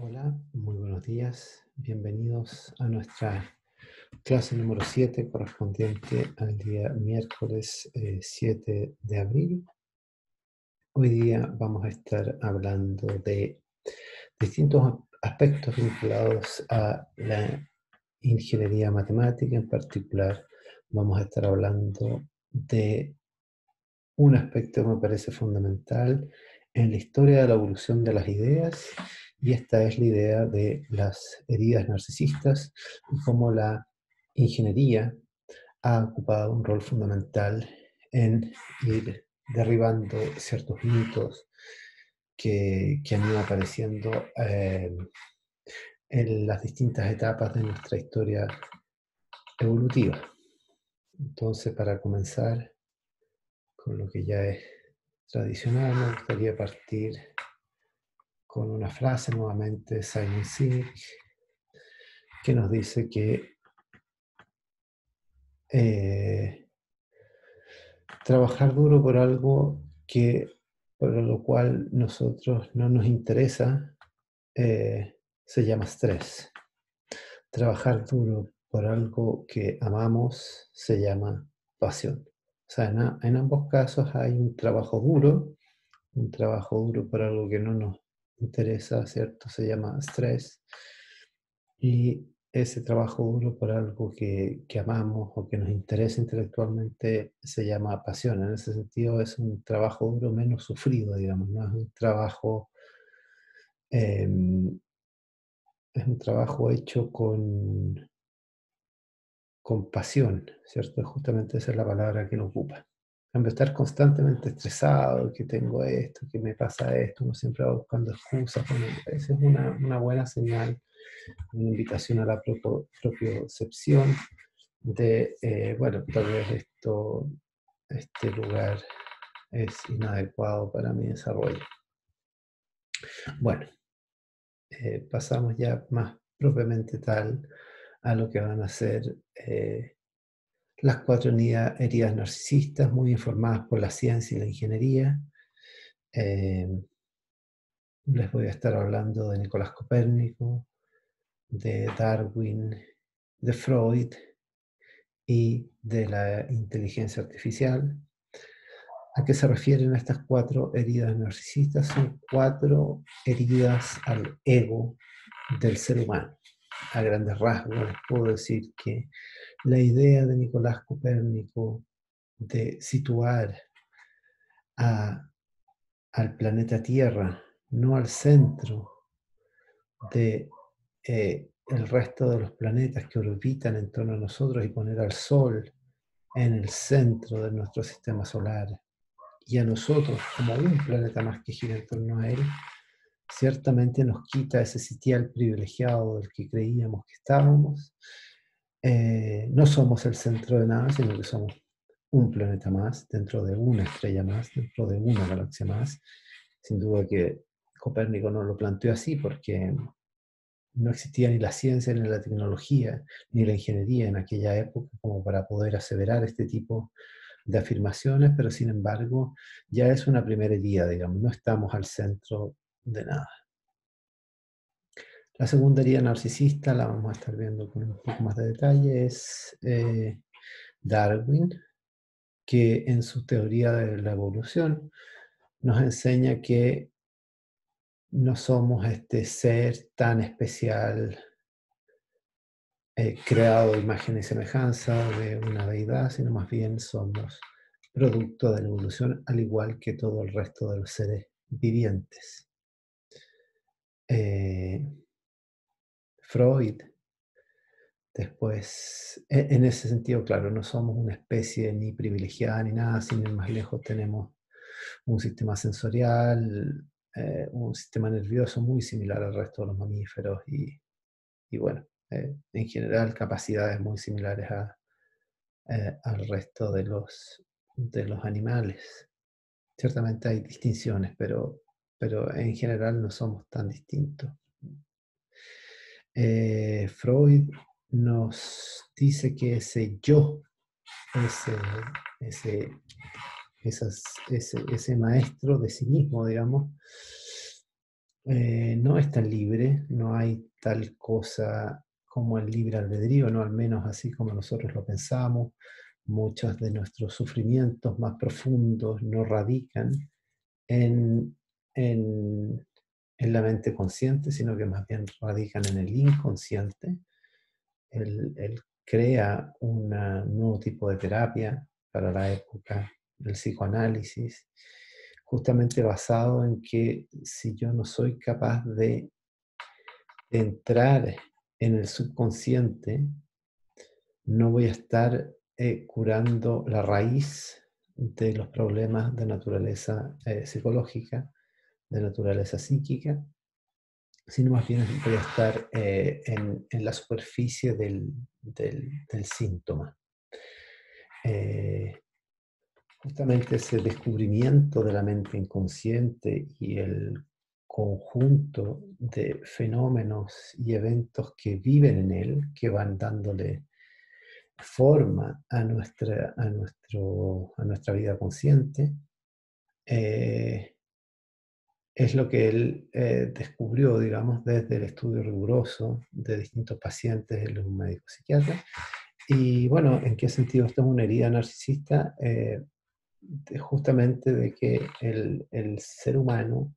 Hola, muy buenos días. Bienvenidos a nuestra clase número 7 correspondiente al día miércoles 7 de abril. Hoy día vamos a estar hablando de distintos aspectos vinculados a la ingeniería matemática. En particular, vamos a estar hablando de un aspecto que me parece fundamental en la historia de la evolución de las ideas, y esta es la idea de las heridas narcisistas y cómo la ingeniería ha ocupado un rol fundamental en ir derribando ciertos mitos que han ido apareciendo en las distintas etapas de nuestra historia evolutiva. Entonces, para comenzar con lo que ya es tradicional, me gustaría partir con una frase nuevamente de Simon Sinek, que nos dice que trabajar duro por algo por lo cual nosotros no nos interesa se llama estrés. Trabajar duro por algo que amamos se llama pasión. O sea, en ambos casos hay un trabajo duro por algo que no nos interesa, ¿cierto? Se llama estrés. Y ese trabajo duro por algo que amamos o que nos interesa intelectualmente se llama pasión. En ese sentido es un trabajo duro menos sufrido, digamos, ¿no? Em, es un trabajo hecho con pasión, ¿cierto? Justamente esa es la palabra que lo ocupa. En vez de estar constantemente estresado, que tengo esto, que me pasa esto, uno siempre va buscando excusas. Bueno, esa es una buena señal, una invitación a la propiocepción de, bueno, tal vez este lugar es inadecuado para mi desarrollo. Bueno, pasamos ya más propiamente tal a lo que van a ser las 4 heridas narcisistas, muy informadas por la ciencia y la ingeniería. Les voy a estar hablando de Nicolás Copérnico, de Darwin, de Freud y de la inteligencia artificial. ¿A qué se refieren estas 4 heridas narcisistas? Son 4 heridas al ego del ser humano. A grandes rasgos les puedo decir que la idea de Nicolás Copérnico de situar al planeta Tierra, no al centro de el resto de los planetas que orbitan en torno a nosotros, y poner al Sol en el centro de nuestro sistema solar y a nosotros como un planeta más que gira en torno a él, ciertamente nos quita ese sitial privilegiado del que creíamos que estábamos. No somos el centro de nada, sino que somos un planeta más, dentro de una estrella más, dentro de una galaxia más. Sin duda que Copérnico no lo planteó así porque no existía ni la ciencia, ni la tecnología, ni la ingeniería en aquella época como para poder aseverar este tipo de afirmaciones, pero sin embargo ya es una primera herida, digamos, no estamos al centro de nada. La segunda herida narcisista, la vamos a estar viendo con un poco más de detalle, es Darwin, que en su teoría de la evolución nos enseña que no somos este ser tan especial, creado de imagen y semejanza de una deidad, sino más bien somos producto de la evolución, al igual que todo el resto de los seres vivientes. Freud, después, en ese sentido, claro, no somos una especie ni privilegiada ni nada, sin ir más lejos tenemos un sistema sensorial, un sistema nervioso muy similar al resto de los mamíferos y bueno, en general capacidades muy similares al resto de los animales. Ciertamente hay distinciones, pero en general no somos tan distintos. Freud nos dice que ese yo, ese, ese maestro de sí mismo, digamos, no es tan libre, no hay tal cosa como el libre albedrío, no al menos así como nosotros lo pensamos. Muchos de nuestros sufrimientos más profundos no radican en, en, en la mente consciente, sino que más bien radican en el inconsciente. Él crea un nuevo tipo de terapia para la época del psicoanálisis, justamente basado en que si yo no soy capaz de entrar en el subconsciente, no voy a estar curando la raíz de los problemas de naturaleza psicológica, de naturaleza psíquica, sino más bien voy a estar en la superficie del síntoma. Eh, Justamente ese descubrimiento de la mente inconsciente y el conjunto de fenómenos y eventos que viven en él, que van dándole forma a nuestra vida consciente, eh, es lo que él descubrió, digamos, desde el estudio riguroso de distintos pacientes, él es un médico psiquiatra. Y bueno, ¿en qué sentido esto es una herida narcisista? Justamente de que el ser humano,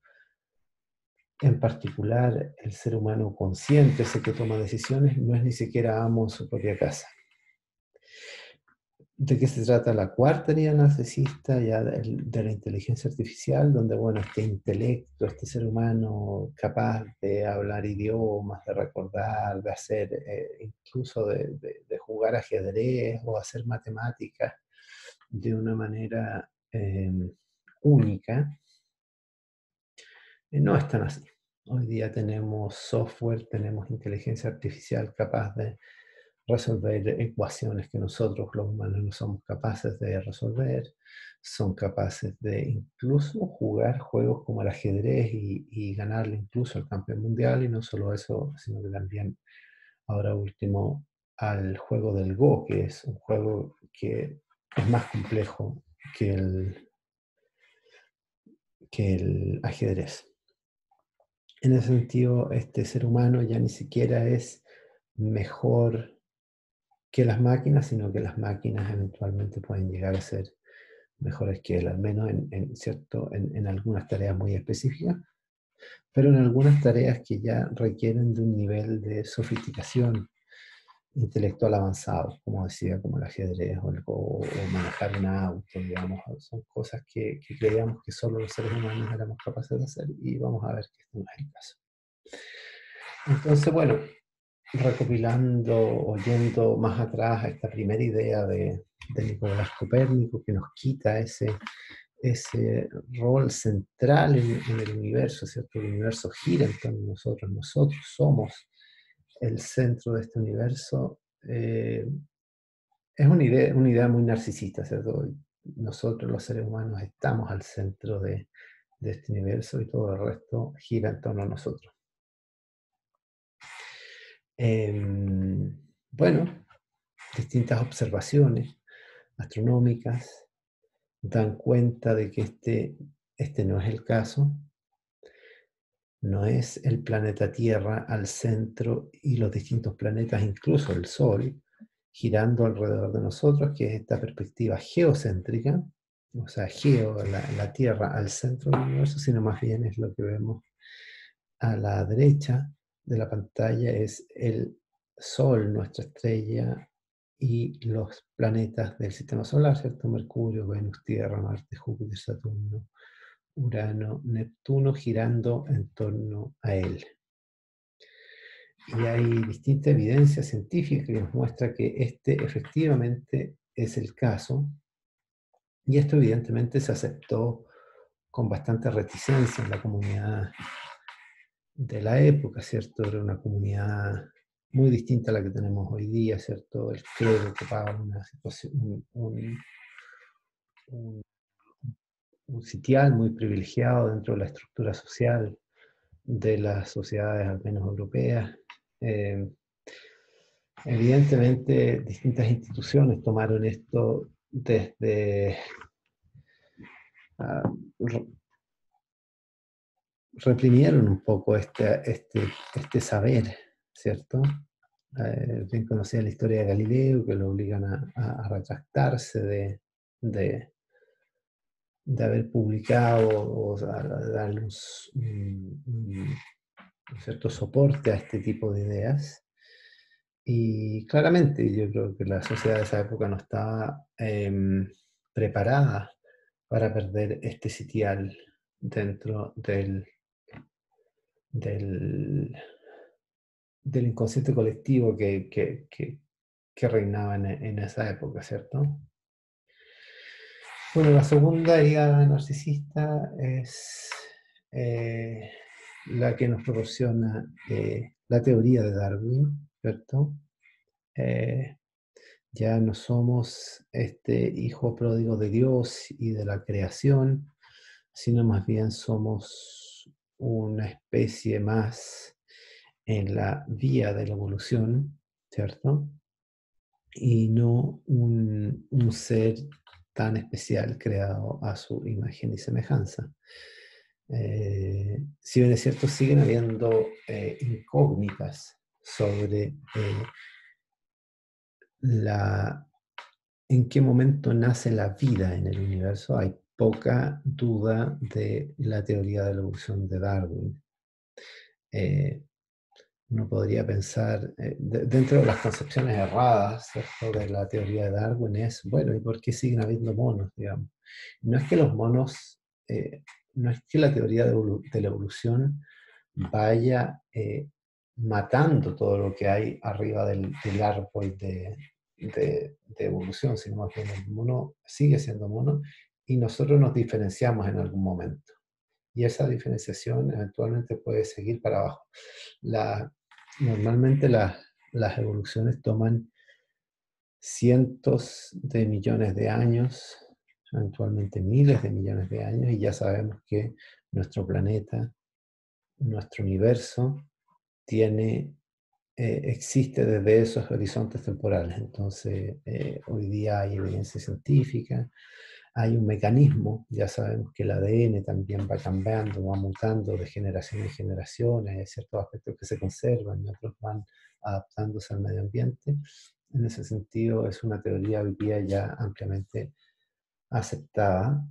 en particular el ser humano consciente, ese que toma decisiones, no es ni siquiera amo en su propia casa. ¿De qué se trata la cuarta herida narcisista? Ya de la inteligencia artificial, donde, bueno, este intelecto, este ser humano capaz de hablar idiomas, de recordar, de hacer, incluso de jugar ajedrez o hacer matemáticas de una manera única, no es tan así. Hoy día tenemos software, tenemos inteligencia artificial capaz de resolver ecuaciones que nosotros los humanos no somos capaces de resolver, son capaces de incluso jugar juegos como el ajedrez y ganarle incluso al campeón mundial, y no solo eso, sino que también ahora último al juego del Go, que es un juego que es más complejo que el ajedrez. En ese sentido, este ser humano ya ni siquiera es mejor que las máquinas, sino que las máquinas eventualmente pueden llegar a ser mejores que él, al menos en algunas tareas muy específicas, pero en algunas tareas que ya requieren de un nivel de sofisticación intelectual avanzado, como decía, como el ajedrez o manejar un auto, digamos, son cosas que creíamos que solo los seres humanos éramos capaces de hacer, y vamos a ver que este no es el caso. Entonces, bueno, recopilando o yendo más atrás a esta primera idea de Nicolás Copérnico, que nos quita ese rol central en el universo, ¿cierto? El universo gira en torno a nosotros somos el centro de este universo. Es una idea muy narcisista, ¿cierto? Nosotros los seres humanos estamos al centro de este universo y todo el resto gira en torno a nosotros. Bueno, distintas observaciones astronómicas dan cuenta de que este no es el caso, no es el planeta Tierra al centro y los distintos planetas, incluso el Sol, girando alrededor de nosotros, que es esta perspectiva geocéntrica, o sea, la Tierra al centro del universo, sino más bien es lo que vemos a la derecha de la pantalla, es el Sol, nuestra estrella, y los planetas del sistema solar, ¿cierto? Mercurio, Venus, Tierra, Marte, Júpiter, Saturno, Urano, Neptuno, girando en torno a él. Y hay distinta evidencia científica que nos muestra que este efectivamente es el caso, y esto evidentemente se aceptó con bastante reticencia en la comunidad de la época, ¿cierto? Era una comunidad muy distinta a la que tenemos hoy día, ¿cierto? El clero ocupaba una situación, un, un sitial muy privilegiado dentro de la estructura social de las sociedades, al menos europeas. Eh, Evidentemente, distintas instituciones tomaron esto desde reprimieron un poco este saber, ¿cierto? Bien conocida la historia de Galileo, que lo obligan a retractarse de, de haber publicado o sea, darle un cierto soporte a este tipo de ideas. Y claramente yo creo que la sociedad de esa época no estaba preparada para perder este sitial dentro del, del inconsciente colectivo que reinaba en esa época, ¿cierto? Bueno, la segunda herida narcisista es eh, la que nos proporciona la teoría de Darwin, ¿cierto? Eh, ya no somos este hijo pródigo de Dios y de la creación, sino más bien somos una especie más en la vía de la evolución, ¿cierto? Y no un ser tan especial creado a su imagen y semejanza. Si bien es cierto, siguen habiendo incógnitas sobre la, en qué momento nace la vida en el universo. Hay poca duda de la teoría de la evolución de Darwin. Eh, Uno podría pensar, dentro de las concepciones erradas, ¿cierto?, de la teoría de Darwin es, bueno, ¿y por qué siguen habiendo monos, digamos? No es que los monos, no es que la teoría de la evolución vaya matando todo lo que hay arriba del árbol de evolución, sino más bien el mono sigue siendo mono y nosotros nos diferenciamos en algún momento. Y esa diferenciación eventualmente puede seguir para abajo. La, Normalmente las evoluciones toman cientos de millones de años, eventualmente miles de millones de años, y ya sabemos que nuestro planeta, nuestro universo, existe desde esos horizontes temporales. Entonces, hoy día hay evidencia científica, hay un mecanismo, ya sabemos que el ADN también va cambiando, va mutando de generación en generación, hay ciertos aspectos que se conservan y otros van adaptándose al medio ambiente. En ese sentido, es una teoría hoy día ya ampliamente aceptada.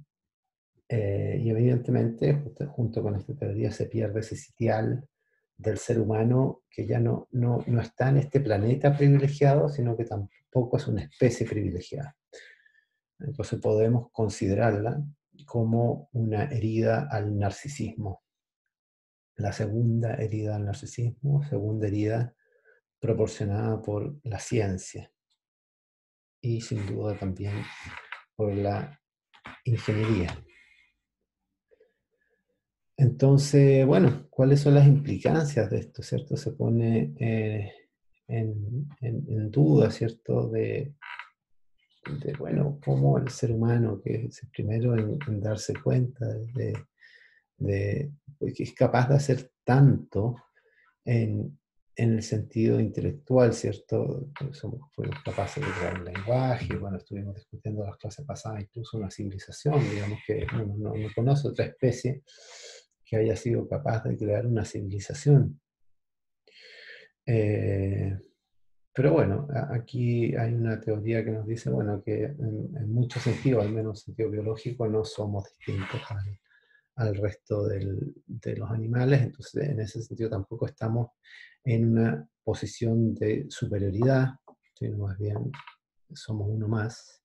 Y evidentemente, junto con esta teoría, se pierde ese sitial del ser humano que ya no está en este planeta privilegiado, sino que tampoco es una especie privilegiada. Entonces podemos considerarla como una herida al narcisismo. La segunda herida al narcisismo, segunda herida proporcionada por la ciencia y sin duda también por la ingeniería. Entonces, bueno, ¿cuáles son las implicancias de esto, cierto? Se pone en duda, ¿cierto? Bueno, cómo el ser humano, que es el primero en darse cuenta pues, que es capaz de hacer tanto en, en el sentido intelectual, ¿cierto? Fuimos capaces de crear un lenguaje, bueno, estuvimos discutiendo en las clases pasadas incluso una civilización, digamos que uno no conoce otra especie que haya sido capaz de crear una civilización. Eh, pero bueno, aquí hay una teoría que nos dice, bueno, que en muchos sentidos, al menos en sentido biológico, no somos distintos al resto de los animales, entonces en ese sentido tampoco estamos en una posición de superioridad, sino más bien somos uno más.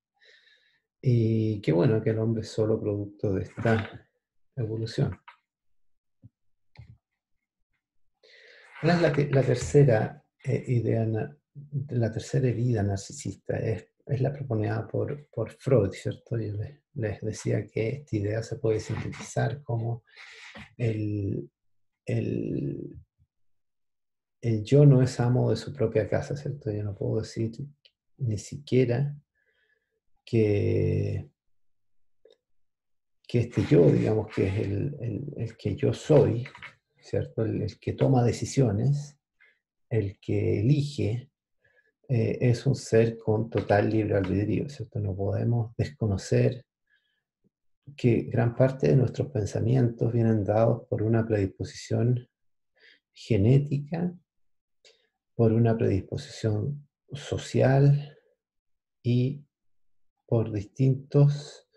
Y qué bueno que el hombre es solo producto de esta evolución. ¿Cuál es la tercera la tercera herida narcisista? Es la proponida por Freud, ¿cierto? Yo les decía que esta idea se puede sintetizar como el, el, el yo no es amo de su propia casa, ¿cierto? Yo no puedo decir ni siquiera que, que este yo, digamos que es el que yo soy, ¿cierto? El que toma decisiones, el que elige, es un ser con total libre albedrío, ¿cierto? No podemos desconocer que gran parte de nuestros pensamientos vienen dados por una predisposición genética, por una predisposición social y por distintos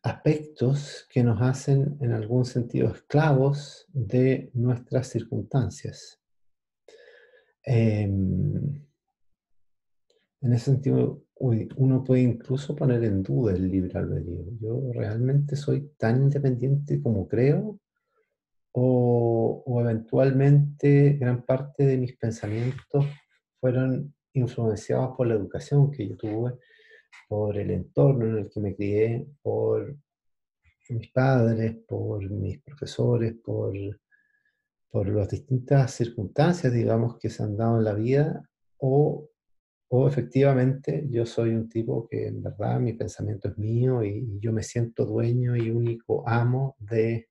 aspectos que nos hacen en algún sentido esclavos de nuestras circunstancias. En ese sentido, uno puede incluso poner en duda el libre albedrío. ¿Yo realmente soy tan independiente como creo? ¿O eventualmente gran parte de mis pensamientos fueron influenciados por la educación que yo tuve, por el entorno en el que me crié, por mis padres, por mis profesores, por las distintas circunstancias, digamos, que se han dado en la vida? O efectivamente yo soy un tipo que en verdad mi pensamiento es mío y yo me siento dueño y único amo de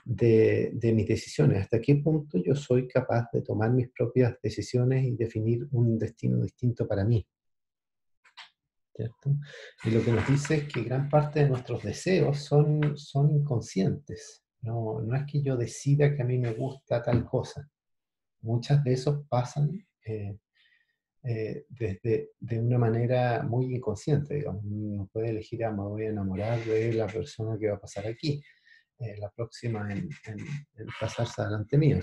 mis decisiones. ¿Hasta qué punto yo soy capaz de tomar mis propias decisiones y definir un destino distinto para mí? ¿Cierto? Y lo que nos dice es que gran parte de nuestros deseos son inconscientes. No es que yo decida que a mí me gusta tal cosa. Muchas de esos pasan de una manera muy inconsciente, digamos. Uno puede elegir, me voy a enamorar de la persona que va a pasar aquí, la próxima en pasarse delante mío.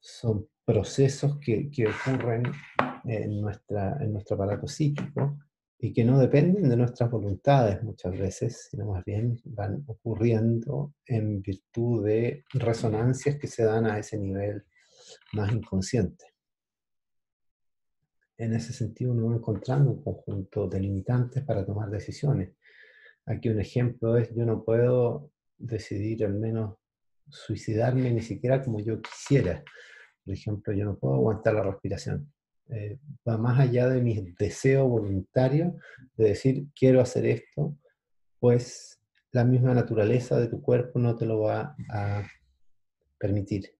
Son procesos que ocurren en nuestro aparato psíquico y que no dependen de nuestras voluntades muchas veces, sino más bien van ocurriendo en virtud de resonancias que se dan a ese nivel más inconsciente. En ese sentido uno va encontrando un conjunto de limitantes para tomar decisiones. Aquí un ejemplo es, yo no puedo decidir al menos suicidarme ni siquiera como yo quisiera. Por ejemplo, yo no puedo aguantar la respiración. Va más allá de mi deseo voluntario de decir, quiero hacer esto, pues la misma naturaleza de tu cuerpo no te lo va a permitir.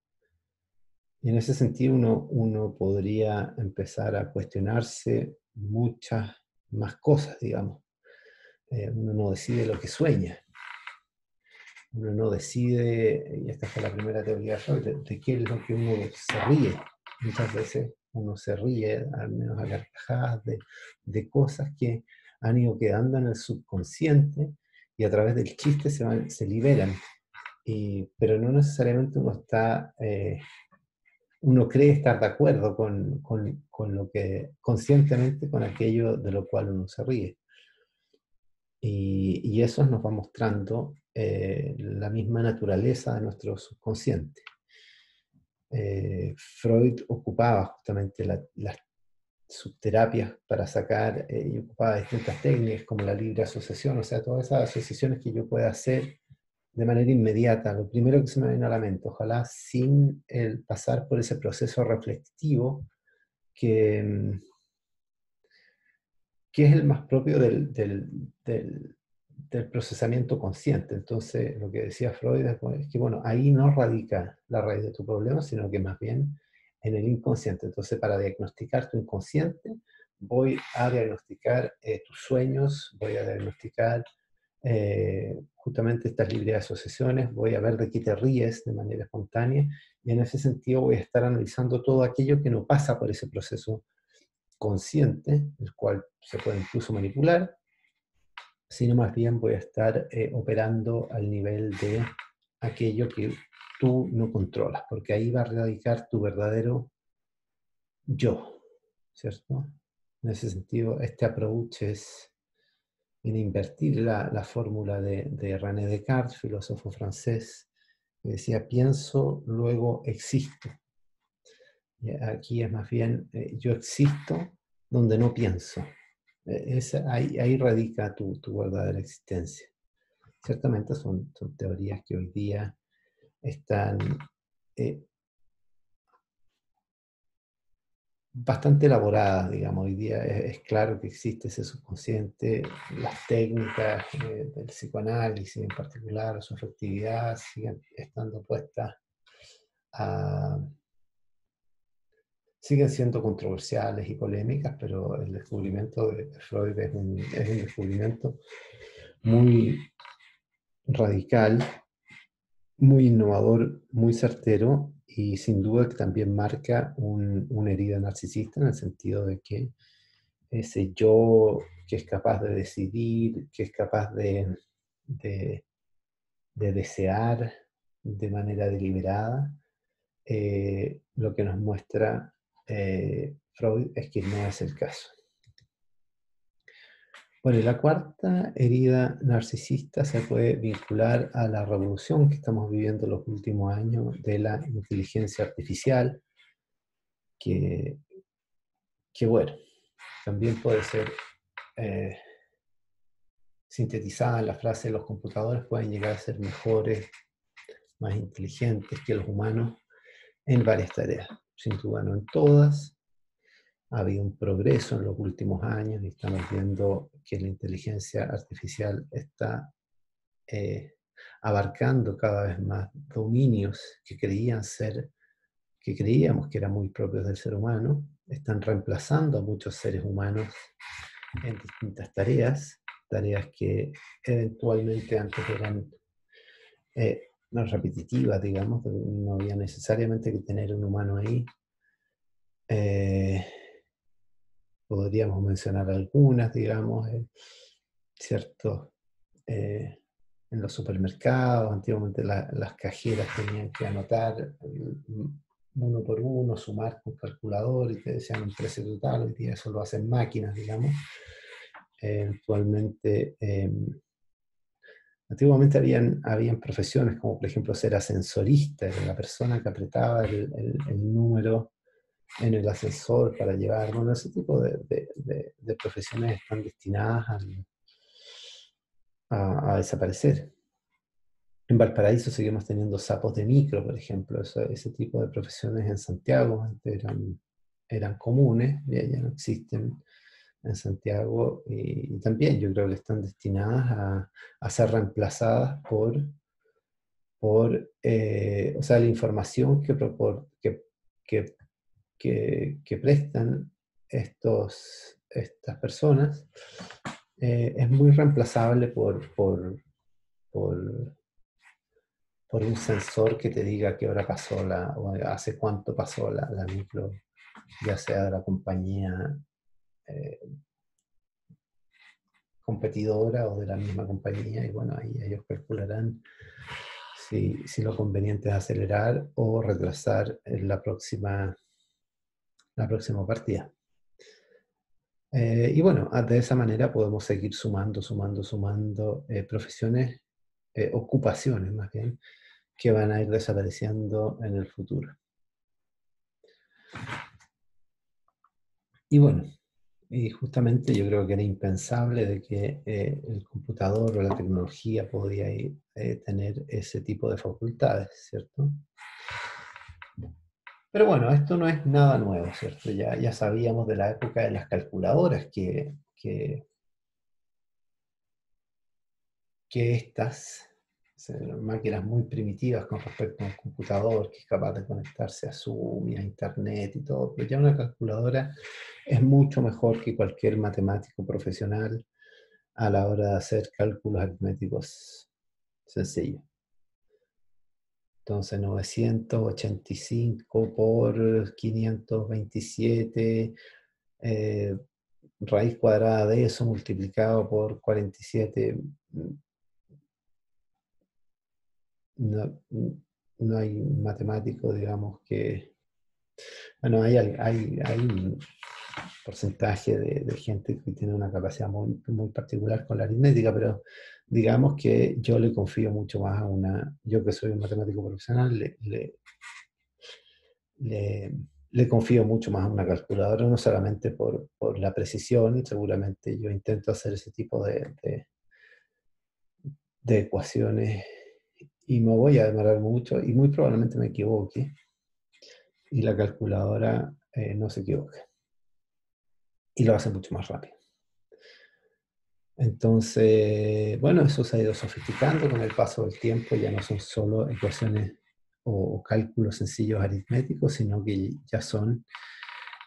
Y en ese sentido uno podría empezar a cuestionarse muchas más cosas, digamos. Uno no decide lo que sueña. Uno no decide, y esta fue la primera teoría de Freud, de qué es lo que uno se ríe. Muchas veces uno se ríe, al menos a carcajadas, de cosas que han ido quedando en el subconsciente y a través del chiste se liberan. Pero no necesariamente uno cree estar de acuerdo con lo que, conscientemente, con aquello de lo cual uno se ríe. Y eso nos va mostrando la misma naturaleza de nuestro subconsciente. Freud ocupaba justamente las subterapias para sacar, y ocupaba distintas técnicas como la libre asociación, o sea, todas esas asociaciones que yo pueda hacer de manera inmediata, lo primero que se me viene a la mente, ojalá sin el pasar por ese proceso reflexivo que, que es el más propio del procesamiento consciente. Entonces, lo que decía Freud es que, bueno, ahí no radica la raíz de tu problema, sino que más bien en el inconsciente. Entonces, para diagnosticar tu inconsciente, voy a diagnosticar tus sueños, voy a diagnosticar justamente estas libres asociaciones, voy a ver de qué te ríes de manera espontánea, y en ese sentido voy a estar analizando todo aquello que no pasa por ese proceso consciente, el cual se puede incluso manipular, sino más bien voy a estar operando al nivel de aquello que tú no controlas, porque ahí va a radicar tu verdadero yo, ¿cierto? En ese sentido, este approach es en invertir la fórmula de René Descartes, filósofo francés, que decía, pienso, luego existo. Y aquí es más bien, yo existo donde no pienso. Ahí radica tu verdadera existencia. Ciertamente son teorías que hoy día están eh, bastante elaboradas, digamos. Hoy día es claro que existe ese subconsciente, las técnicas del psicoanálisis en particular, su efectividad, siguen estando puestas a, siguen siendo controversiales y polémicas, pero el descubrimiento de Freud es un descubrimiento muy radical, muy innovador, muy certero y sin duda que también marca una herida narcisista en el sentido de que ese yo que es capaz de decidir, que es capaz de, de desear de manera deliberada, lo que nos muestra Freud es que no es el caso. Bueno, y la cuarta herida narcisista se puede vincular a la revolución que estamos viviendo en los últimos años de la inteligencia artificial, que, que bueno, también puede ser eh, sintetizada en la frase: los computadores pueden llegar a ser mejores, más inteligentes que los humanos en varias tareas. Sin duda no en todas. Ha habido un progreso en los últimos años y estamos viendo que la inteligencia artificial está abarcando cada vez más dominios que creíamos que eran muy propios del ser humano, están reemplazando a muchos seres humanos en distintas tareas, tareas que eventualmente antes eran más repetitivas, digamos, no había necesariamente que tener un humano ahí. Podríamos mencionar algunas, digamos, cierto, en los supermercados, antiguamente las cajeras tenían que anotar uno por uno, sumar con calculador y te decían un precio total. Hoy día eso lo hacen máquinas, digamos. Actualmente, antiguamente habían profesiones como por ejemplo ser ascensorista, era la persona que apretaba el número en el ascensor para llevar. Bueno, ese tipo de profesiones están destinadas a desaparecer. En Valparaíso seguimos teniendo sapos de micro, por ejemplo. Ese tipo de profesiones en Santiago antes eran comunes, ya no existen en Santiago, y también yo creo que están destinadas a ser reemplazadas o sea, la información que, que prestan estas personas es muy reemplazable por, por un sensor que te diga qué hora pasó o hace cuánto pasó la micro, ya sea de la compañía eh, competidora o de la misma compañía, y bueno, ahí ellos calcularán si lo conveniente es acelerar o retrasar la próxima partida. Y bueno, de esa manera podemos seguir sumando profesiones, ocupaciones más bien, que van a ir desapareciendo en el futuro. Y bueno, y justamente yo creo que era impensable de que el computador o la tecnología podía tener ese tipo de facultades, ¿cierto? Pero bueno, esto no es nada nuevo, ¿cierto? Ya sabíamos de la época de las calculadoras que estas máquinas muy primitivas con respecto a un computador que es capaz de conectarse a Zoom y a Internet y todo, pero ya una calculadora es mucho mejor que cualquier matemático profesional a la hora de hacer cálculos aritméticos sencillos. Entonces 985 por 527, raíz cuadrada de eso multiplicado por 47, no, no hay matemático, digamos, que... Bueno, hay un porcentaje de gente que tiene una capacidad muy particular con la aritmética, pero digamos que yo le confío mucho más yo que soy un matemático profesional, le confío mucho más a una calculadora, no solamente por la precisión. Seguramente yo intento hacer ese tipo de ecuaciones y me voy a demorar mucho y muy probablemente me equivoque, y la calculadora no se equivoca y lo hace mucho más rápido. Entonces, bueno, eso se ha ido sofisticando con el paso del tiempo. Ya no son solo ecuaciones o cálculos sencillos aritméticos, sino que ya son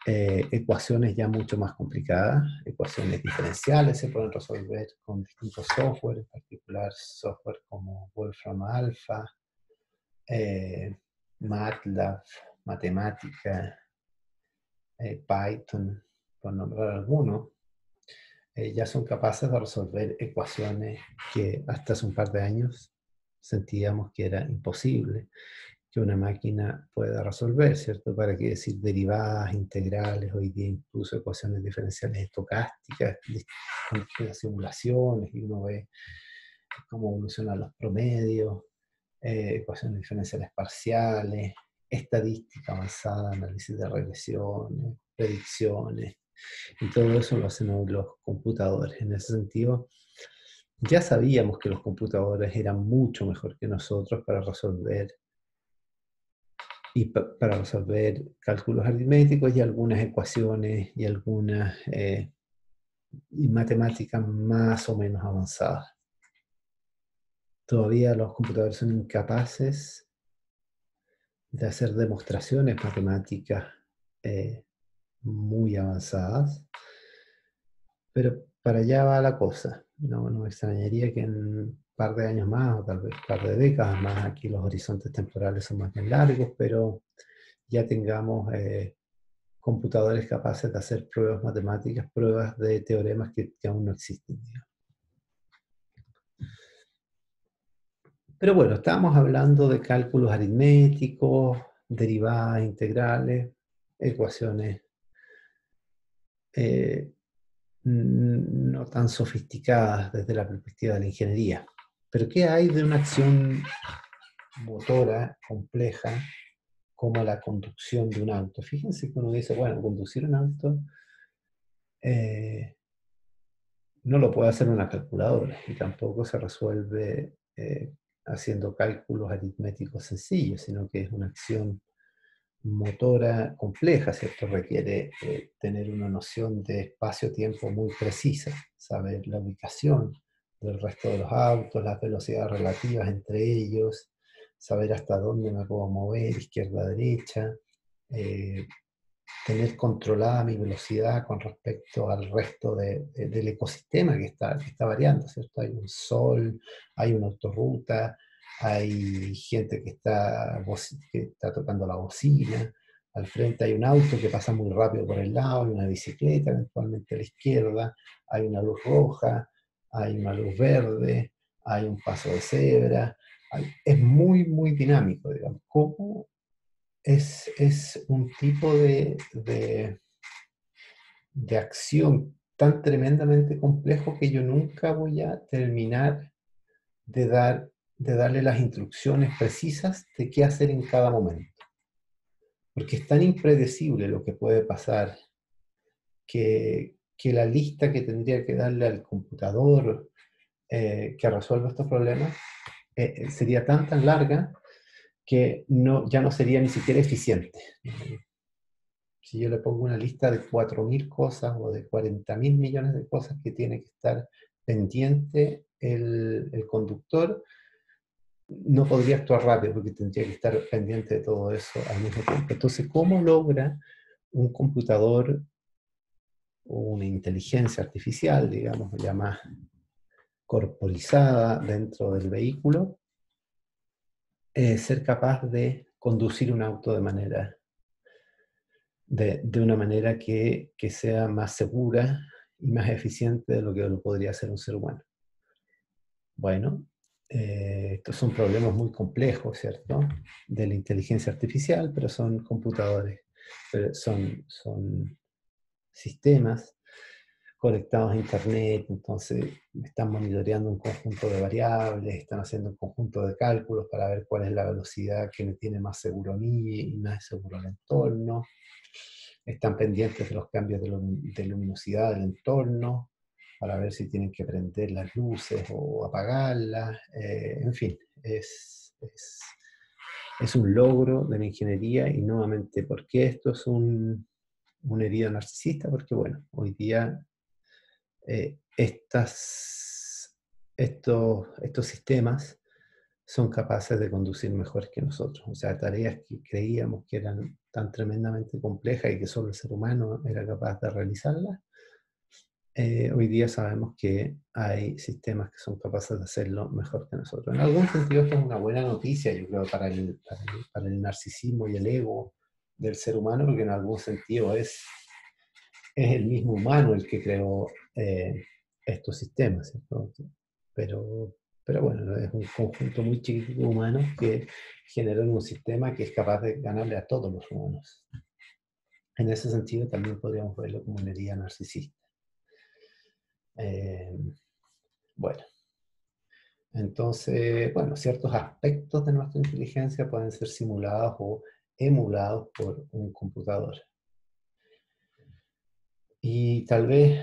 ecuaciones ya mucho más complicadas, ecuaciones diferenciales se pueden resolver con distintos software, en particular software como Wolfram Alpha, MATLAB, matemática, Python, por nombrar algunos, ya son capaces de resolver ecuaciones que hasta hace un par de años sentíamos que era imposible que una máquina pueda resolver, ¿cierto? ¿Para qué decir derivadas, integrales, hoy día incluso ecuaciones diferenciales estocásticas, con las simulaciones, y uno ve cómo evolucionan los promedios, ecuaciones diferenciales parciales, estadística avanzada, análisis de regresiones, predicciones, y todo eso lo hacen hoy los computadores. En ese sentido, ya sabíamos que los computadores eran mucho mejor que nosotros para resolver para resolver cálculos aritméticos y algunas ecuaciones y algunas y matemáticas más o menos avanzadas. Todavía los computadores son incapaces de hacer demostraciones matemáticas eh, muy avanzadas, pero para allá va la cosa. No me extrañaría que en un par de años más, o tal vez un par de décadas más, aquí los horizontes temporales son más bien largos, pero ya tengamos computadores capaces de hacer pruebas matemáticas, pruebas de teoremas que aún no existen, digamos. Pero bueno, estábamos hablando de cálculos aritméticos, derivadas integrales, ecuaciones eh, no tan sofisticadas desde la perspectiva de la ingeniería. Pero ¿qué hay de una acción motora compleja como la conducción de un auto? Fíjense que uno dice, bueno, conducir un auto no lo puede hacer una calculadora y tampoco se resuelve haciendo cálculos aritméticos sencillos, sino que es una acción motora compleja, ¿cierto? Requiere tener una noción de espacio-tiempo muy precisa, saber la ubicación del resto de los autos, las velocidades relativas entre ellos, saber hasta dónde me puedo mover, izquierda, derecha, eh, tener controlada mi velocidad con respecto al resto del ecosistema que está variando, ¿cierto? Hay un sol, hay una autorruta, hay gente que está tocando la bocina, al frente hay un auto que pasa muy rápido por el lado, hay una bicicleta eventualmente a la izquierda, hay una luz roja, hay una luz verde, hay un paso de cebra, es muy, muy dinámico, digamos. ¿Cómo es un tipo de acción tan tremendamente complejo que yo nunca voy a terminar de darle las instrucciones precisas de qué hacer en cada momento? Porque es tan impredecible lo que puede pasar que la lista que tendría que darle al computador que resuelva estos problemas sería tan larga que ya no sería ni siquiera eficiente. Si yo le pongo una lista de 4.000 cosas o de 40.000 millones de cosas que tiene que estar pendiente el conductor, no podría actuar rápido porque tendría que estar pendiente de todo eso al mismo tiempo. Entonces, ¿cómo logra un computador o una inteligencia artificial, digamos, ya más corporizada dentro del vehículo, ser capaz de conducir un auto de una manera que sea más segura y más eficiente de lo que lo podría hacer un ser humano? Bueno, estos son problemas muy complejos, ¿cierto? De la inteligencia artificial, pero son computadores, pero son sistemas conectados a Internet, entonces están monitoreando un conjunto de variables, están haciendo un conjunto de cálculos para ver cuál es la velocidad que me tiene más seguro a mí y más seguro al entorno. Están pendientes de los cambios de luminosidad del entorno para ver si tienen que prender las luces o apagarlas. En fin, es un logro de la ingeniería y nuevamente, ¿por qué esto es un herido narcisista? Porque bueno, hoy día estos sistemas son capaces de conducir mejor que nosotros. O sea, tareas que creíamos que eran tan tremendamente complejas y que solo el ser humano era capaz de realizarlas, hoy día sabemos que hay sistemas que son capaces de hacerlo mejor que nosotros. En algún sentido esto es una buena noticia, yo creo, para el narcisismo y el ego del ser humano, porque en algún sentido es el mismo humano el que creó estos sistemas, ¿cierto? Pero, pero bueno, es un conjunto muy chiquitito de humanos que generan un sistema que es capaz de ganarle a todos los humanos. En ese sentido también podríamos verlo como una herida narcisista. Eh, bueno, entonces, bueno, ciertos aspectos de nuestra inteligencia pueden ser simulados o emulados por un computador. Y tal vez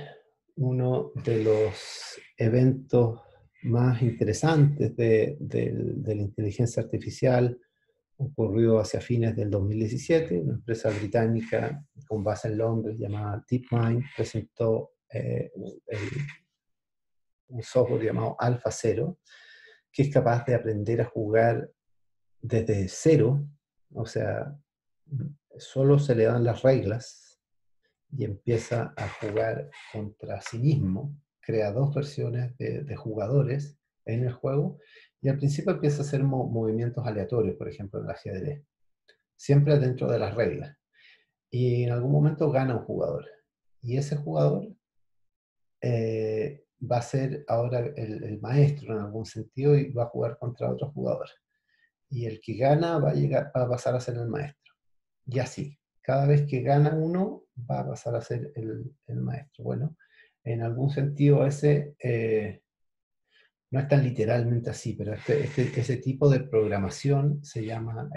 uno de los eventos más interesantes de la inteligencia artificial ocurrió hacia fines del 2017. Una empresa británica con base en Londres llamada DeepMind presentó un software llamado AlphaZero, que es capaz de aprender a jugar desde cero, o sea, solo se le dan las reglas y empieza a jugar contra sí mismo, crea dos versiones de jugadores en el juego, y al principio empieza a hacer movimientos aleatorios, por ejemplo, en el ajedrez, siempre dentro de las reglas. Y en algún momento gana un jugador. Y ese jugador va a ser ahora el maestro en algún sentido y va a jugar contra otro jugador. Y el que gana va a pasar a ser el maestro. Y así, cada vez que gana uno, va a pasar a ser el maestro. Bueno, en algún sentido no es tan literalmente así, pero ese tipo de programación se llama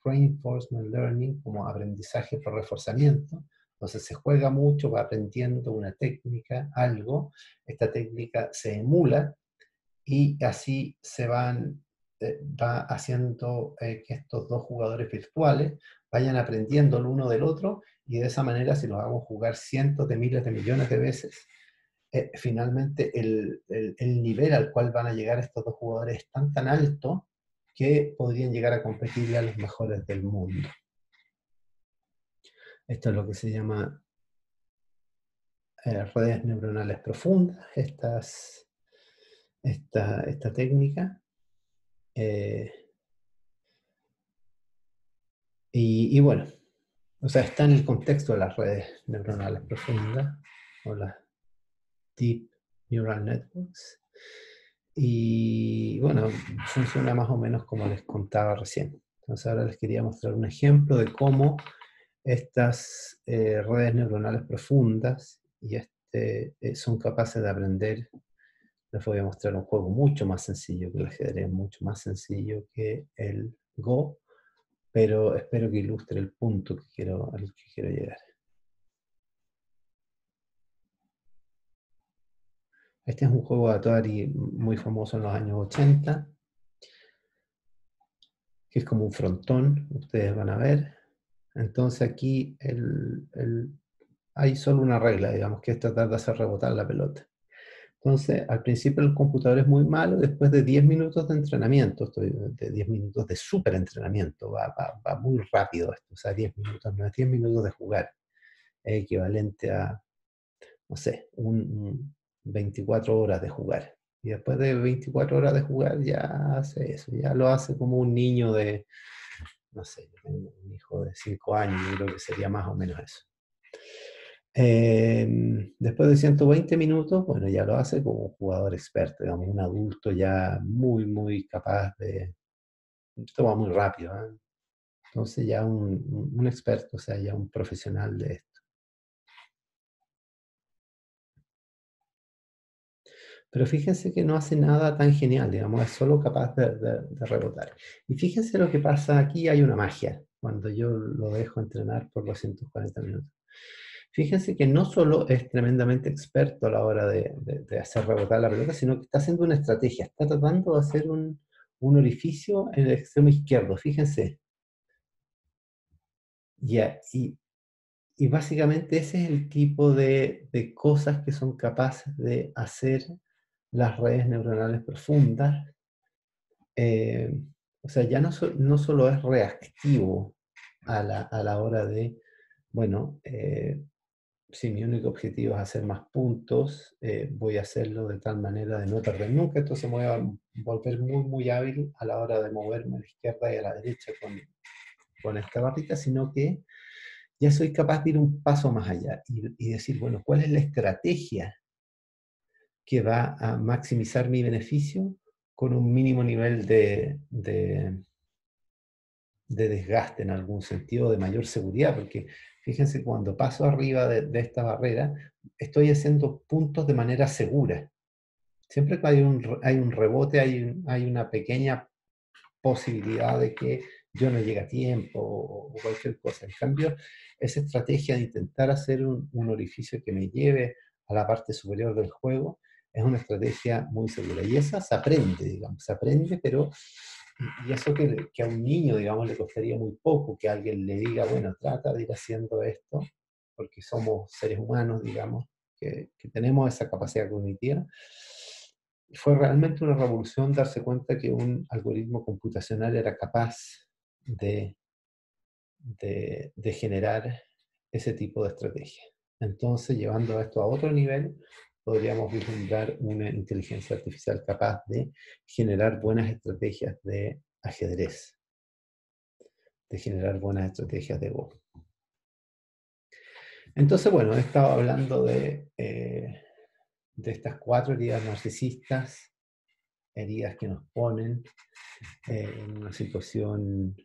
reinforcement learning, como aprendizaje por reforzamiento. Entonces se juega mucho, va aprendiendo una técnica, algo, esta técnica se emula y así va haciendo que estos dos jugadores virtuales vayan aprendiendo el uno del otro, y de esa manera, si los hagamos jugar cientos de miles de millones de veces, finalmente el nivel al cual van a llegar estos dos jugadores es tan alto que podrían llegar a competirle a los mejores del mundo. Esto es lo que se llama redes neuronales profundas, esta técnica. Y bueno, o sea, está en el contexto de las redes neuronales profundas o las Deep Neural Networks. Y bueno, funciona más o menos como les contaba recién. Entonces ahora les quería mostrar un ejemplo de cómo estas redes neuronales profundas son capaces de aprender. Les voy a mostrar un juego mucho más sencillo que el ajedrez, mucho más sencillo que el Go, pero espero que ilustre el punto al que quiero llegar. Este es un juego de Atari muy famoso en los años 80, que es como un frontón, ustedes van a ver. Entonces aquí hay solo una regla, digamos, que es tratar de hacer rebotar la pelota. Entonces, al principio el computador es muy malo, después de 10 minutos de entrenamiento, de 10 minutos de súper entrenamiento, va muy rápido esto, o sea, 10 minutos, no es 10 minutos de jugar, es equivalente a, no sé, 24 horas de jugar. Y después de 24 horas de jugar ya hace eso, ya lo hace como un niño de, no sé, yo tengo un hijo de 5 años, yo creo que sería más o menos eso. Después de 120 minutos, bueno, ya lo hace como un jugador experto, digamos, un adulto ya muy capaz de... Esto va muy rápido, ¿eh? Entonces ya un experto, o sea, ya un profesional de esto. Pero fíjense que no hace nada tan genial, digamos, es solo capaz de rebotar. Y fíjense lo que pasa aquí, hay una magia, cuando yo lo dejo entrenar por 240 minutos. Fíjense que no solo es tremendamente experto a la hora de hacer rebotar la pelota, sino que está haciendo una estrategia, está tratando de hacer un orificio en el extremo izquierdo, fíjense. Ya, y básicamente ese es el tipo de cosas que son capaces de hacer las redes neuronales profundas eh, o sea, ya no solo es reactivo a la hora de, bueno, si mi único objetivo es hacer más puntos, voy a hacerlo de tal manera de no perder nunca, entonces me voy a volver muy hábil a la hora de moverme a la izquierda y a la derecha con esta barrita, sino que ya soy capaz de ir un paso más allá y decir, bueno, ¿cuál es la estrategia que va a maximizar mi beneficio con un mínimo nivel de desgaste en algún sentido, de mayor seguridad? Porque fíjense, cuando paso arriba de esta barrera, estoy haciendo puntos de manera segura. Siempre que hay un rebote, hay una pequeña posibilidad de que yo no llegue a tiempo o cualquier cosa. En cambio, esa estrategia de intentar hacer un orificio que me lleve a la parte superior del juego es una estrategia muy segura. Y esa se aprende, digamos, se aprende, pero y eso que a un niño, digamos, le costaría muy poco que alguien le diga, bueno, trata de ir haciendo esto, porque somos seres humanos, digamos, que tenemos esa capacidad cognitiva. Fue realmente una revolución darse cuenta que un algoritmo computacional era capaz de, de generar ese tipo de estrategia. Entonces, llevando esto a otro nivel, podríamos vislumbrar una inteligencia artificial capaz de generar buenas estrategias de ajedrez, de generar buenas estrategias de Go. Entonces, bueno, he estado hablando de estas 4 heridas narcisistas, heridas que nos ponen en una situación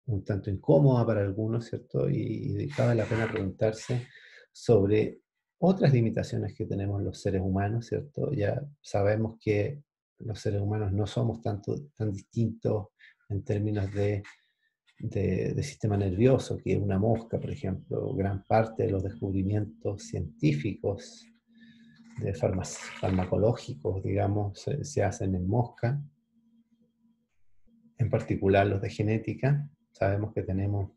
un tanto incómoda para algunos, ¿cierto? Y cabe la pena preguntarse sobre otras limitaciones que tenemos los seres humanos, ¿cierto? Ya sabemos que los seres humanos no somos tan distintos en términos de sistema nervioso que una mosca, por ejemplo. Gran parte de los descubrimientos científicos de farmacológicos, digamos, se hacen en mosca, en particular los de genética. Sabemos que tenemos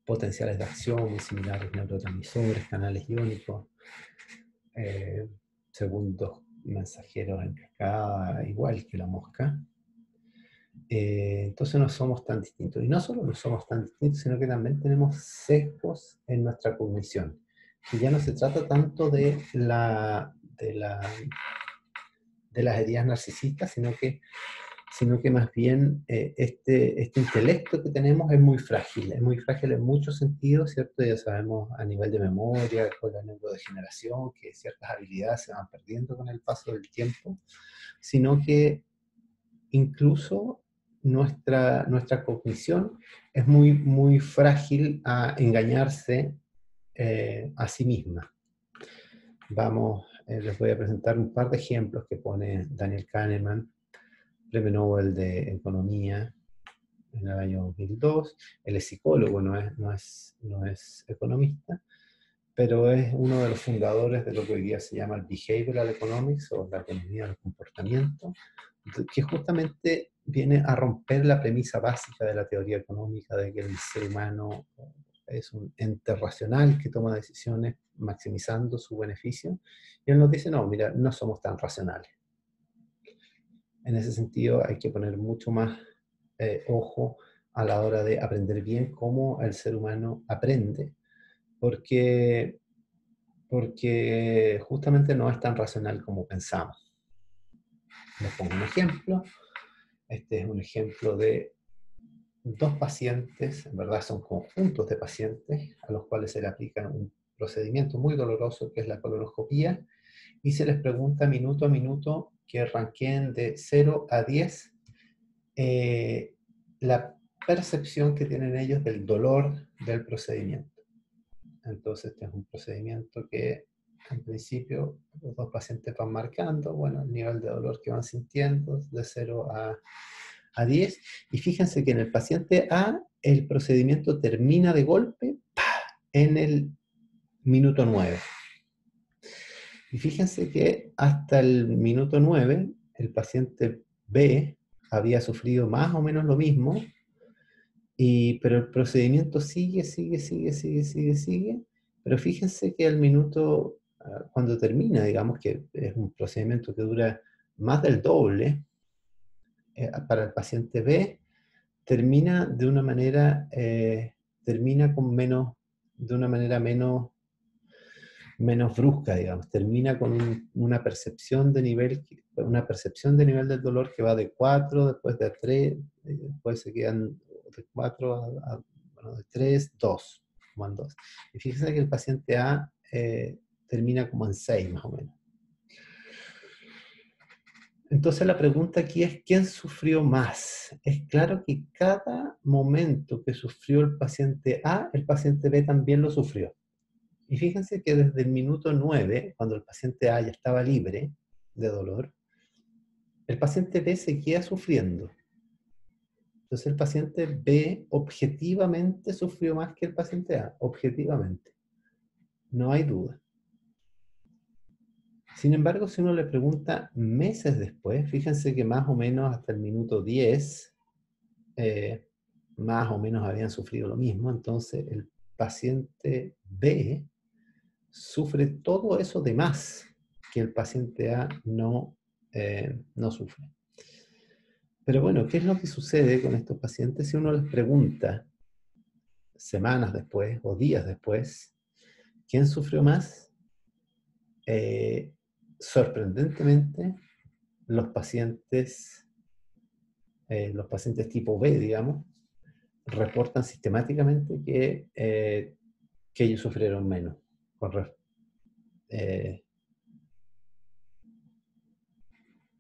potenciales de acción muy similares, neurotransmisores, canales iónicos, eh, segundos mensajeros en cascada, igual que la mosca. Entonces no somos tan distintos. Y no solo no somos tan distintos, sino que también tenemos sesgos en nuestra cognición. Que ya no se trata tanto de las heridas narcisistas, sino que más bien este intelecto que tenemos es muy frágil en muchos sentidos, ¿cierto? Ya sabemos a nivel de memoria, con la neurodegeneración, que ciertas habilidades se van perdiendo con el paso del tiempo, sino que incluso nuestra cognición es muy frágil a engañarse a sí misma. Les voy a presentar un par de ejemplos que pone Daniel Kahneman, Premio Nobel de Economía en el año 2002. Él es psicólogo, no es economista, pero es uno de los fundadores de lo que hoy día se llama el Behavioral Economics, o la economía del comportamiento, que justamente viene a romper la premisa básica de la teoría económica de que el ser humano es un ente racional que toma decisiones maximizando su beneficio. Y él nos dice, no, mira, no somos tan racionales. En ese sentido hay que poner mucho más ojo a la hora de aprender bien cómo el ser humano aprende, porque, porque justamente no es tan racional como pensamos. Les pongo un ejemplo. Este es un ejemplo de 2 pacientes, en verdad son conjuntos de pacientes, a los cuales se le aplica un procedimiento muy doloroso que es la colonoscopía, y se les pregunta minuto a minuto que ranqueen de 0 a 10 la percepción que tienen ellos del dolor del procedimiento. Entonces, este es un procedimiento que, en principio, los 2 pacientes van marcando, bueno, el nivel de dolor que van sintiendo de 0 a 10. Y fíjense que en el paciente A, el procedimiento termina de golpe en el minuto 9. Y fíjense que hasta el minuto 9, el paciente B había sufrido más o menos lo mismo, pero el procedimiento sigue, pero fíjense que al minuto, cuando termina, digamos que es un procedimiento que dura más del doble, para el paciente B, termina de una manera, termina con menos, de una manera menos brusca, digamos, termina con una percepción de nivel del dolor que va de 4, después de 3, después se quedan de 4 bueno, de 3, 2, como en 2. Y fíjense que el paciente A termina como en 6 más o menos. Entonces la pregunta aquí es, ¿quién sufrió más? Es claro que cada momento que sufrió el paciente A, el paciente B también lo sufrió. Y fíjense que desde el minuto 9, cuando el paciente A ya estaba libre de dolor, el paciente B seguía sufriendo. Entonces el paciente B objetivamente sufrió más que el paciente A, objetivamente. No hay duda. Sin embargo, si uno le pregunta meses después, fíjense que más o menos hasta el minuto 10, más o menos habían sufrido lo mismo, entonces el paciente B sufre todo eso de más que el paciente A no sufre. Pero bueno, ¿qué es lo que sucede con estos pacientes si uno les pregunta semanas después o días después quién sufrió más? Sorprendentemente, los pacientes tipo B, digamos, reportan sistemáticamente que ellos sufrieron menos eh,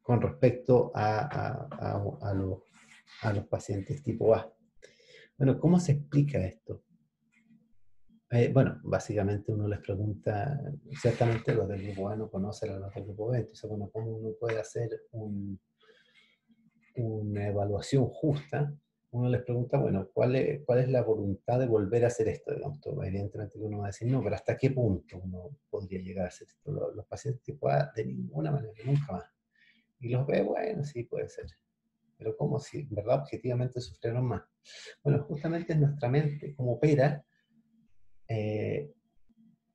con respecto a los pacientes tipo A. Bueno, ¿cómo se explica esto? Bueno, básicamente uno les pregunta, ciertamente los del grupo A no conocen a los del grupo B, entonces, bueno, ¿cómo uno puede hacer una evaluación justa? Uno les pregunta, bueno, ¿cuál es la voluntad de volver a hacer esto? Digamos, evidentemente uno va a decir, no, pero ¿hasta qué punto uno podría llegar a hacer esto? Los pacientes tipo A, de ninguna manera, nunca más. Y los B, bueno, sí, puede ser. Pero ¿cómo si, en verdad, objetivamente sufrieron más? Bueno, justamente es nuestra mente, como opera, eh,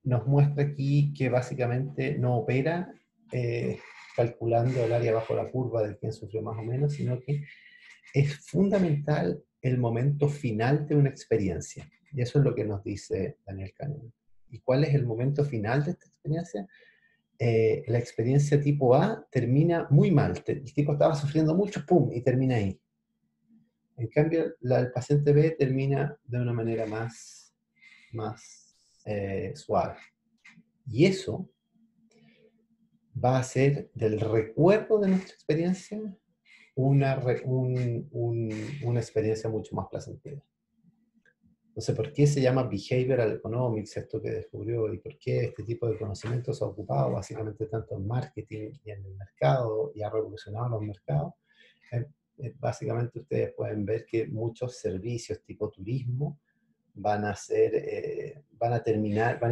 nos muestra aquí que básicamente no opera calculando el área bajo la curva del quien sufrió más o menos, sino que es fundamental el momento final de una experiencia. Y eso es lo que nos dice Daniel Kahneman. ¿Y cuál es el momento final de esta experiencia? La experiencia tipo A termina muy mal. El tipo estaba sufriendo mucho, ¡pum! Y termina ahí. En cambio, el paciente B termina de una manera más suave. Y eso va a ser del recuerdo de nuestra experiencia una experiencia mucho más placentera. Entonces, ¿por qué se llama Behavioral Economics, esto que descubrió, y por qué este tipo de conocimiento se ha ocupado básicamente tanto en marketing y en el mercado y ha revolucionado los mercados? Básicamente ustedes pueden ver que muchos servicios tipo turismo van a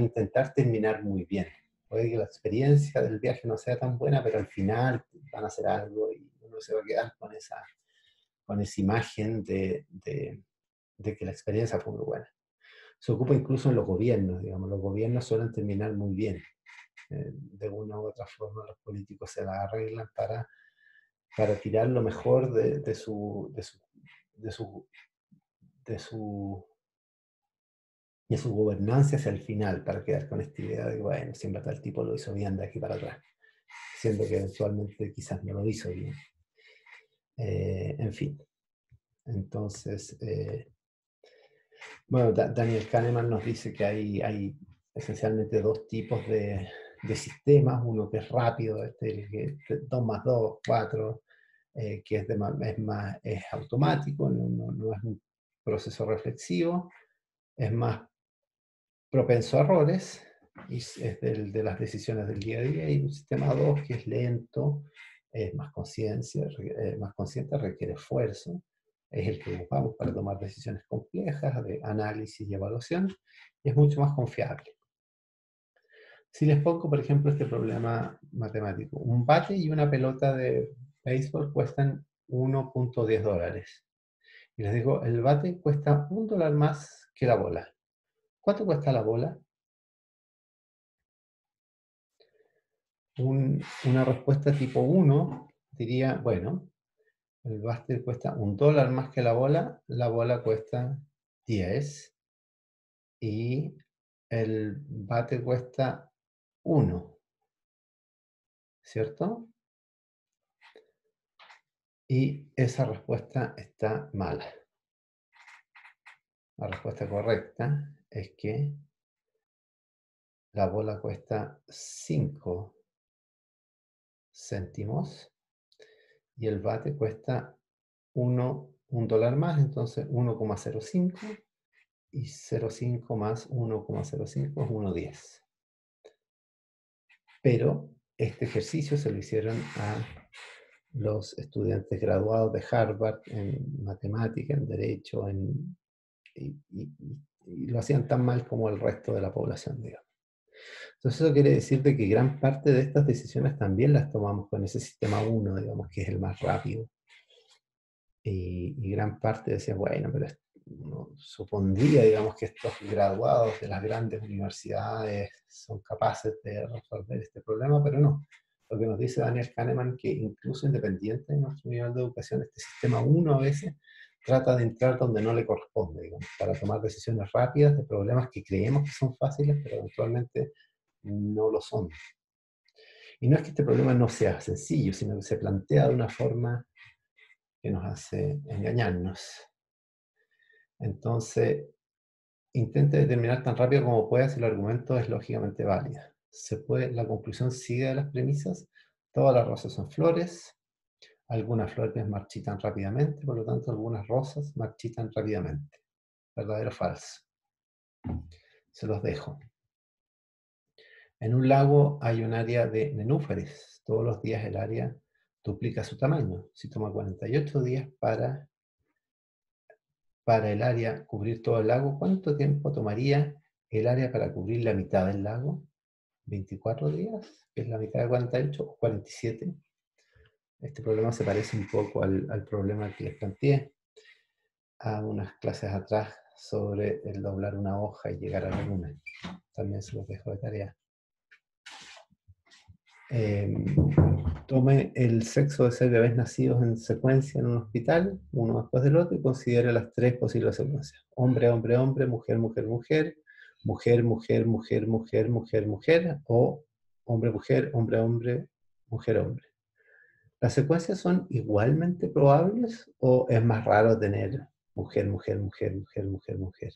intentar terminar muy bien. Puede que la experiencia del viaje no sea tan buena, pero al final van a hacer algo y uno se va a quedar con esa imagen de que la experiencia fue muy buena. Se ocupa incluso en los gobiernos, digamos, los gobiernos suelen terminar muy bien. De una u otra forma los políticos se la arreglan para tirar lo mejor de su gobernanza hacia el final, para quedar con esta idea de que, bueno, siempre tal tipo lo hizo bien de aquí para atrás, siendo que eventualmente quizás no lo hizo bien. En fin, entonces, bueno, Daniel Kahneman nos dice que hay esencialmente dos tipos de sistemas, uno que es rápido, que 2 más 2, 4, que es automático, no es un proceso reflexivo, es más propenso a errores, y es de las decisiones del día a día, y un sistema 2 que es lento, es más consciente, requiere esfuerzo, es el que ocupamos para tomar decisiones complejas de análisis y evaluación, y es mucho más confiable. Si les pongo, por ejemplo, este problema matemático, un bate y una pelota de béisbol cuestan $1.10. Y les digo, el bate cuesta $1 más que la bola. ¿Cuánto cuesta la bola? Una respuesta tipo 1 diría, bueno, el básquet cuesta $1 más que la bola cuesta 10 y el bate cuesta 1, ¿cierto? Y esa respuesta está mala. La respuesta correcta es que la bola cuesta 5 céntimos y el bate cuesta $1 más, entonces 1,05 y 0,5 más 1,05 es 1,10. Pero este ejercicio se lo hicieron a los estudiantes graduados de Harvard en matemática, en derecho, y lo hacían tan mal como el resto de la población, digamos. Entonces eso quiere decir de que gran parte de estas decisiones también las tomamos con ese sistema 1, digamos, que es el más rápido. Y gran parte decía, bueno, pero uno supondría, digamos, que estos graduados de las grandes universidades son capaces de resolver este problema, pero no. Lo que nos dice Daniel Kahneman, que incluso independiente de nuestro nivel de educación, este sistema 1 a veces trata de entrar donde no le corresponde, digamos, para tomar decisiones rápidas de problemas que creemos que son fáciles, pero eventualmente no lo son. Y no es que este problema no sea sencillo, sino que se plantea de una forma que nos hace engañarnos. Entonces, intente determinar tan rápido como pueda si el argumento es lógicamente válido. La conclusión sigue de las premisas. Todas las rosas son flores. Algunas flores marchitan rápidamente, por lo tanto, algunas rosas marchitan rápidamente. ¿Verdadero o falso? Se los dejo. En un lago hay un área de nenúfares. Todos los días el área duplica su tamaño. Si toma 48 días para el área cubrir todo el lago, ¿cuánto tiempo tomaría el área para cubrir la mitad del lago? 24 días, que es la mitad de 48 o 47. Este problema se parece un poco al problema que les planteé a unas clases atrás sobre el doblar una hoja y llegar a la luna. También se los dejo de tarea. Tome el sexo de 6 bebés nacidos en secuencia en un hospital, uno después del otro, y considere las 3 posibles secuencias. Hombre, hombre, hombre, mujer, mujer, mujer, mujer, mujer, mujer, mujer, mujer, mujer, o hombre, mujer, hombre, hombre, mujer, hombre. ¿Las secuencias son igualmente probables o es más raro tener mujer, mujer, mujer, mujer, mujer, mujer?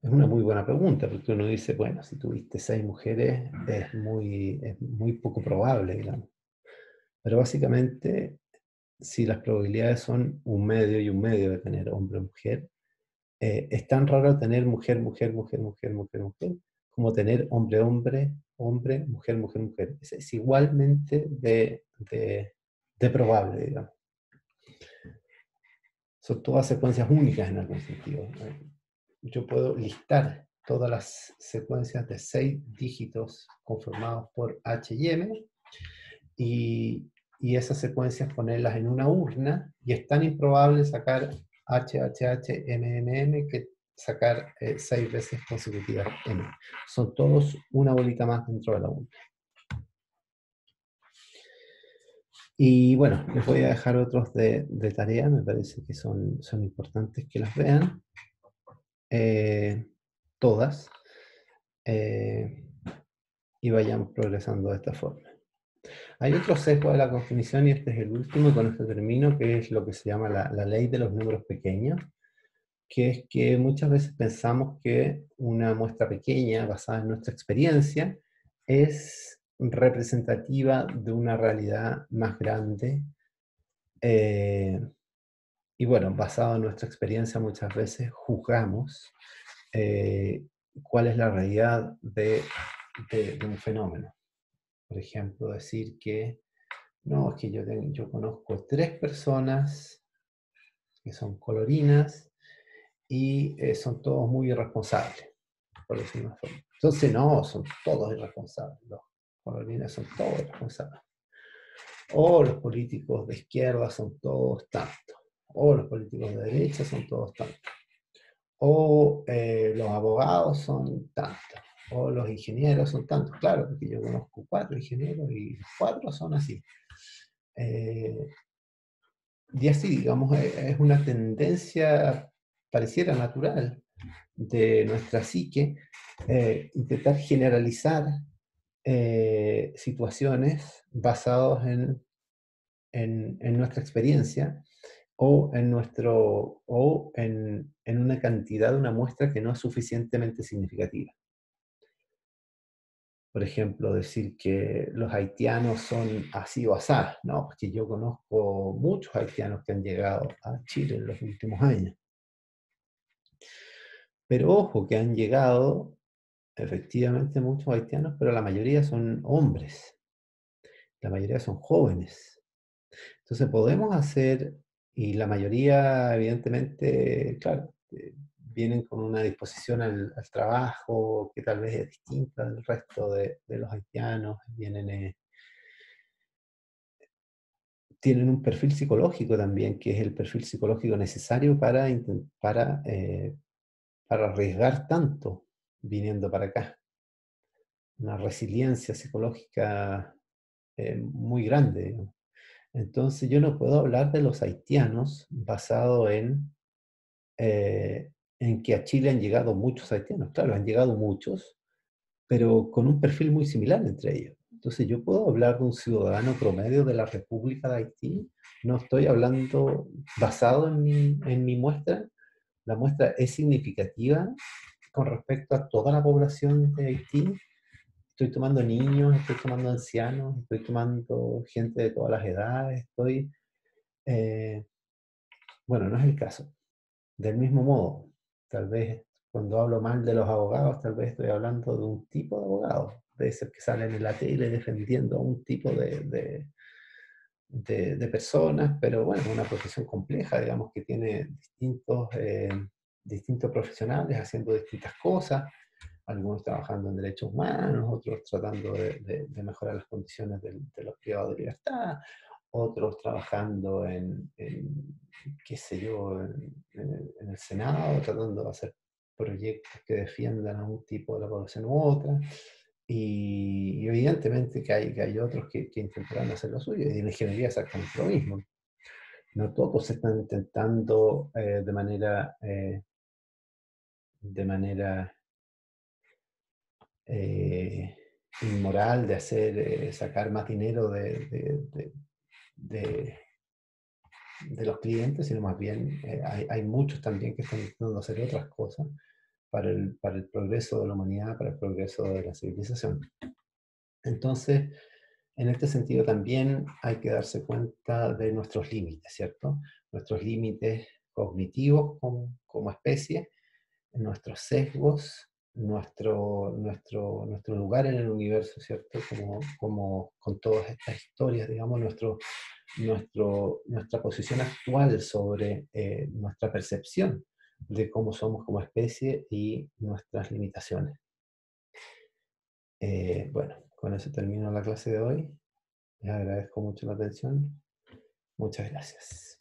Es una muy buena pregunta, porque uno dice, bueno, si tuviste 6 mujeres, es muy poco probable, digamos. Pero básicamente, si las probabilidades son un medio y un medio de tener hombre o mujer, es tan raro tener mujer, mujer, mujer, mujer, mujer, mujer, como tener hombre, hombre, hombre, mujer, mujer, mujer. Es igualmente de probable, digamos. Son todas secuencias únicas en algún sentido. Yo puedo listar todas las secuencias de 6 dígitos conformados por H y M y esas secuencias ponerlas en una urna y es tan improbable sacar H, H, H, M, M, M que sacar 6 veces consecutivas M. Son todos una bolita más dentro de la urna. Y bueno, les voy a dejar otros de tarea, me parece que son importantes que las vean. Todas, y vayamos progresando de esta forma. Hay otro sesgo de la cognición, y este es el último, y con esto termino, que es lo que se llama la ley de los números pequeños, que es que muchas veces pensamos que una muestra pequeña, basada en nuestra experiencia, es representativa de una realidad más grande. Y bueno, basado en nuestra experiencia muchas veces juzgamos cuál es la realidad de un fenómeno. Por ejemplo, decir que no, es que yo conozco 3 personas que son colorinas y son todos muy irresponsables, por decirlo de una forma. Entonces, no, son todos irresponsables. Los colorines son todos irresponsables. O los políticos de izquierda son todos tantos. O los políticos de derecha son todos tantos. O los abogados son tantos. o los ingenieros son tantos, claro, porque yo conozco 4 ingenieros y los 4 son así. Eh, y así, digamos, es una tendencia, pareciera natural, de nuestra psique, intentar generalizar situaciones basadas en nuestra experiencia o en una cantidad de una muestra que no es suficientemente significativa. Por ejemplo, decir que los haitianos son así o asá, ¿no? Porque yo conozco muchos haitianos que han llegado a Chile en los últimos años. Pero ojo, que han llegado efectivamente muchos haitianos, pero la mayoría son hombres, la mayoría son jóvenes. Entonces podemos hacer, y la mayoría evidentemente, claro, vienen con una disposición al trabajo que tal vez es distinta del resto de los haitianos, tienen un perfil psicológico también, que es el perfil psicológico necesario para arriesgar tanto viniendo para acá. Una resiliencia psicológica muy grande, digamos. Entonces yo no puedo hablar de los haitianos basado en que a Chile han llegado muchos haitianos. Claro, han llegado muchos, pero con un perfil muy similar entre ellos. Entonces yo puedo hablar de un ciudadano promedio de la República de Haití, no estoy hablando basado en mi muestra. La muestra es significativa con respecto a toda la población de Haití. Estoy tomando niños, estoy tomando ancianos, estoy tomando gente de todas las edades, eh, bueno, no es el caso. Del mismo modo, tal vez cuando hablo mal de los abogados, tal vez estoy hablando de un tipo de abogado, de esos que salen en la tele defendiendo a un tipo de personas, pero bueno, es una profesión compleja, digamos, que tiene distintos profesionales haciendo distintas cosas, algunos trabajando en derechos humanos, otros tratando de mejorar las condiciones de los privados de libertad, otros trabajando qué sé yo, en el Senado, tratando de hacer proyectos que defiendan a un tipo de la población u otra. Y evidentemente que hay otros que intentarán hacer lo suyo, y en la ingeniería exactamente lo mismo. No todos están intentando de manera eh, inmoral de sacar más dinero de- de los clientes, sino más bien hay muchos también que están intentando hacer otras cosas para el progreso de la humanidad, para el progreso de la civilización. Entonces, en este sentido también hay que darse cuenta de nuestros límites, ¿cierto? Nuestros límites cognitivos como especie, nuestros sesgos, nuestro lugar en el universo, ¿cierto? Como con todas estas historias, digamos, nuestra posición actual sobre nuestra percepción de cómo somos como especie y nuestras limitaciones. Bueno, con eso termino la clase de hoy. Les agradezco mucho la atención. Muchas gracias.